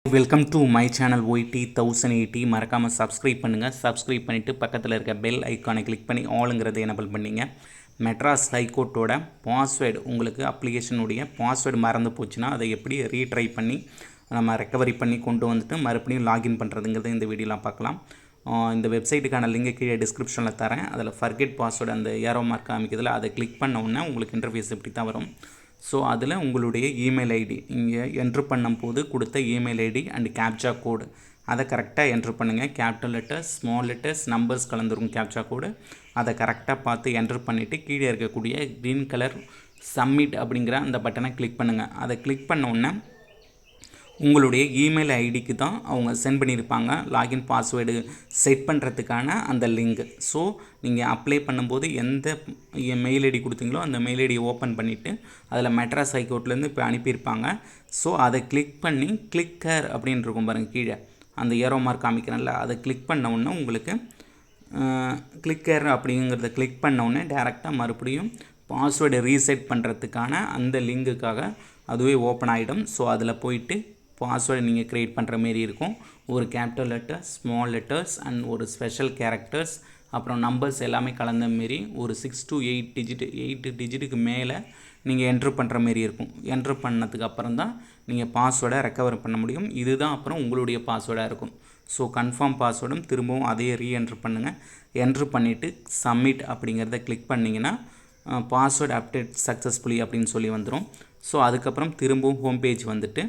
Welcome to my channel YT 1080 மறக்காமல் subscribe பண்ணுங்கள். Subscribe பண்ணிவிட்டு பக்கத்தில் இருக்க பெல் ஐக்கானை கிளிக் பண்ணி ஆளுங்கிறத எனபிள் பண்ணிங்க. மெட்ராஸ் ஹைகோர்ட்டோட பாஸ்வேர்டு உங்களுக்கு அப்ளிகேஷனுடைய பாஸ்வேர்டு மறந்து போச்சுன்னா அதை எப்படி ரீட்ரை பண்ணி நம்ம ரெக்கவரி பண்ணி கொண்டு வந்துட்டு மறுபடியும் லாகின் பண்ணுறதுங்கிறத இந்த வீடியோலாம் பார்க்கலாம். இந்த வெப்சைட்டுக்கான லிங்கை கீழே டிஸ்கிரிப்ஷனில் தரேன். அதில் ஃபர்கெட் பாஸ்வேர்டு அந்த ஏரோ மார்க் காமிக்கிறதுல அதை கிளிக் பண்ண உடனே உங்களுக்கு இன்டர்ஃபேஸ் இப்படி தான் வரும். ஸோ அதில் உங்களுடைய இமெயில் ஐடி இங்கே என்ட்ரு பண்ணும்போது கொடுத்த email ID and captcha code அதை கரெக்டாக என்ட்ரு பண்ணுங்கள். Capital letters, small letters, numbers கலந்துருக்கும் கேப்சா கோடு. அதை கரெக்டாக பார்த்து என்ட்ரு பண்ணிவிட்டு கீழே இருக்கக்கூடிய க்ரீன் கலர் சப்மிட் அப்படிங்கிற அந்த பட்டனை கிளிக் பண்ணுங்கள். அதை கிளிக் பண்ண உடனே உங்களுடைய இமெயில் ஐடிக்கு தான் அவங்க சென்ட் பண்ணியிருப்பாங்க லாகின் பாஸ்வேர்டு செட் பண்ணுறதுக்கான அந்த லிங்க். ஸோ நீங்கள் அப்ளை பண்ணும்போது எந்த மெயில் ஐடி கொடுத்தீங்களோ அந்த மெயில் ஐடியை ஓப்பன் பண்ணிவிட்டு அதில் மெட்ராஸ் ஹைகோர்ட்லேருந்து இப்போ அனுப்பியிருப்பாங்க. ஸோ அதை கிளிக் பண்ணி கிளிக்கர் அப்படின்னு இருக்கும் பாருங்கள், கீழே அந்த ஏரோ மார்க் காமிக்கிறேன்ல, அதை கிளிக் பண்ண உடனே உங்களுக்கு கிளிக்கர் அப்படிங்கிறத கிளிக் பண்ண உடனே டேரெக்டாக மறுபடியும் பாஸ்வேர்டை ரீசெட் பண்ணுறதுக்கான அந்த லிங்குக்காக அதுவே ஓப்பன் ஆகிடும். ஸோ அதில் போயிட்டு பாஸ்வேர்டு நீங்கள் க்ரியேட் பண்ணுற மாரி இருக்கும். ஒரு capital letters, small letters and ஒரு ஸ்பெஷல் கேரக்டர்ஸ் அப்புறம் நம்பர்ஸ் எல்லாமே கலந்த மாரி ஒரு 6 to 8 டிஜிட்டுக்கு மேலே நீங்கள் என்ட்ரு பண்ணுற மாரி இருக்கும். என்ட்ரு பண்ணதுக்கு அப்புறம் தான் நீங்கள் பாஸ்வேர்டை ரெக்கவர் பண்ண முடியும். இதுதான் அப்புறம் உங்களுடைய பாஸ்வேர்டாக இருக்கும். ஸோ கன்ஃபார்ம் பாஸ்வேர்டும் திரும்பவும் அதையே ரீஎன்ட்ரு பண்ணுங்கள். என்ட்ரு பண்ணிவிட்டு சப்மிட் அப்படிங்கிறத கிளிக் பண்ணிங்கன்னா பாஸ்வேர்டு அப்டேட் சக்ஸஸ்ஃபுல்லி அப்படின்னு சொல்லி வந்துடும். ஸோ அதுக்கப்புறம் திரும்பவும் ஹோம் பேஜ் வந்துட்டு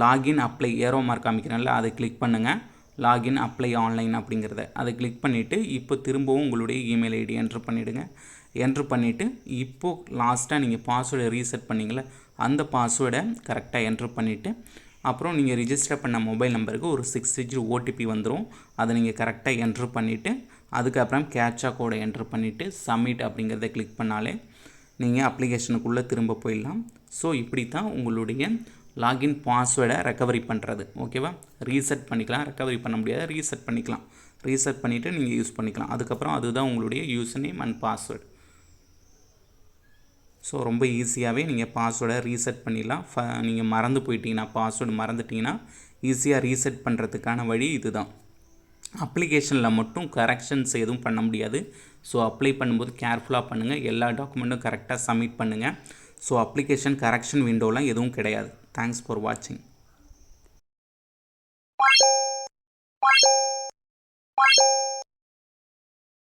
லாகின் அப்ளை ஏரோ மார்க் காமிக்கிறனால அதை கிளிக் பண்ணுங்கள். லாகின் அப்ளை ஆன்லைன் அப்படிங்கிறத அதை கிளிக் பண்ணிவிட்டு இப்போ திரும்பவும் உங்களுடைய இமெயில் ஐடி என்ட்ரு பண்ணிவிடுங்க. என்ட்ரு பண்ணிவிட்டு இப்போது லாஸ்ட்டாக நீங்கள் பாஸ்வேர்டை ரீசெட் பண்ணிங்களே அந்த பாஸ்வேர்டை கரெக்டாக என்ட்ரு பண்ணிவிட்டு அப்புறம் நீங்கள் ரிஜிஸ்டர் பண்ண மொபைல் நம்பருக்கு ஒரு 6 டிஜிட் ஓடிபி வந்துடும். அதை நீங்கள் கரெக்டாக என்ட்ரு பண்ணிவிட்டு அதுக்கப்புறம் கேப்சா கோடை என்ட்ரு பண்ணிவிட்டு சப்மிட் அப்படிங்கிறத கிளிக் பண்ணாலே நீங்கள் அப்ளிகேஷனுக்குள்ளே திரும்ப போயிடலாம். ஸோ இப்படி தான் உங்களுடைய லாகின் பாஸ்வேர்டை ரெக்கவரி பண்ணுறது. ஓகேவா? ரீசெட் பண்ணிக்கலாம், ரெக்கவரி பண்ண முடியாது, ரீசெட் பண்ணிக்கலாம். ரீசெட் பண்ணிவிட்டு நீங்கள் யூஸ் பண்ணிக்கலாம். அதுக்கப்புறம் அதுதான் உங்களுடைய user name and password. So ரொம்ப ஈஸியாகவே நீங்கள் பாஸ்வேர்டை ரீசெட் பண்ணிடலாம். நீங்கள் மறந்து போயிட்டீங்கன்னா, பாஸ்வேர்டு மறந்துட்டிங்கன்னா ஈஸியாக ரீசெட் பண்ணுறதுக்கான வழி இதுதான். அப்ளிகேஷனில் மட்டும் கரெக்ஷன்ஸ் எதுவும் பண்ண முடியாது. ஸோ அப்ளை பண்ணும்போது கேர்ஃபுல்லாக பண்ணுங்கள். எல்லா டாக்குமெண்ட்டும் கரெக்டாக சப்மிட் பண்ணுங்கள். ஸோ அப்ளிகேஷன் கரெக்ஷன் விண்டோலாம் எதுவும் கிடையாது. தேங்க்ஸ் ஃபார் வாட்சிங்.